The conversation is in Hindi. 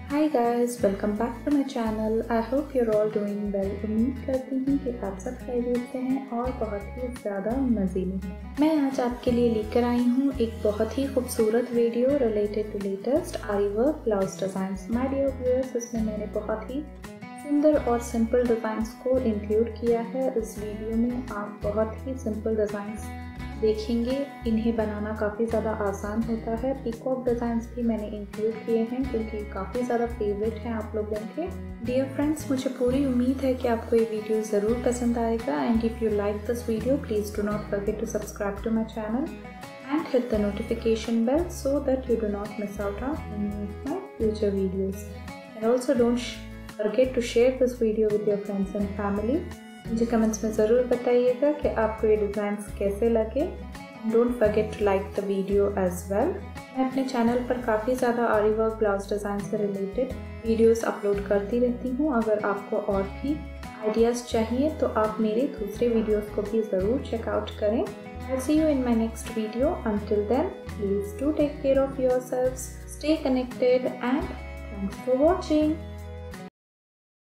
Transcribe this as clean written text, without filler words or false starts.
Hi guys, welcome back to my channel. I hope you're all doing well. उम्मीद करती हूँ कि आप सब खैरियत से हैं और बहुत ही ज़्यादा मज़े में हैं। मैं आज आपके लिए लेकर आई हूँ एक बहुत ही खूबसूरत video related to latest aari work blouse designs. My dear viewers, इसमें मैंने बहुत ही सुंदर और सिंपल डिज़ाइंस को इंक्लूड किया है। इस वीडियो में आप बहुत ही सिंपल डिज़ाइंस देखेंगे। इन्हें बनाना काफ़ी ज़्यादा आसान होता है। पीकॉक डिज़ाइंस भी मैंने इंक्लूड किए हैं क्योंकि काफ़ी ज़्यादा फेवरेट हैं आप लोगों के। डियर फ्रेंड्स, मुझे पूरी उम्मीद है कि आपको ये वीडियो ज़रूर पसंद आएगा। And if you like this video, please do not forget to subscribe to my channel and hit the notification bell so that you do not miss out on any of my future videos. And also don't forget to share this video with your friends and family. मुझे कमेंट्स में ज़रूर बताइएगा कि आपको ये डिज़ाइंस कैसे लगे। Don't forget to like the video as well. मैं अपने चैनल पर काफ़ी ज़्यादा आरी वर्क ब्लाउज डिज़ाइन से रिलेटेड वीडियोस अपलोड करती रहती हूँ। अगर आपको और भी आइडियाज़ चाहिए तो आप मेरे दूसरे वीडियोस को भी ज़रूर चेकआउट करें। I'll see you in my next video. Until then, please do take care of yourselves, stay connected, and thanks for watching.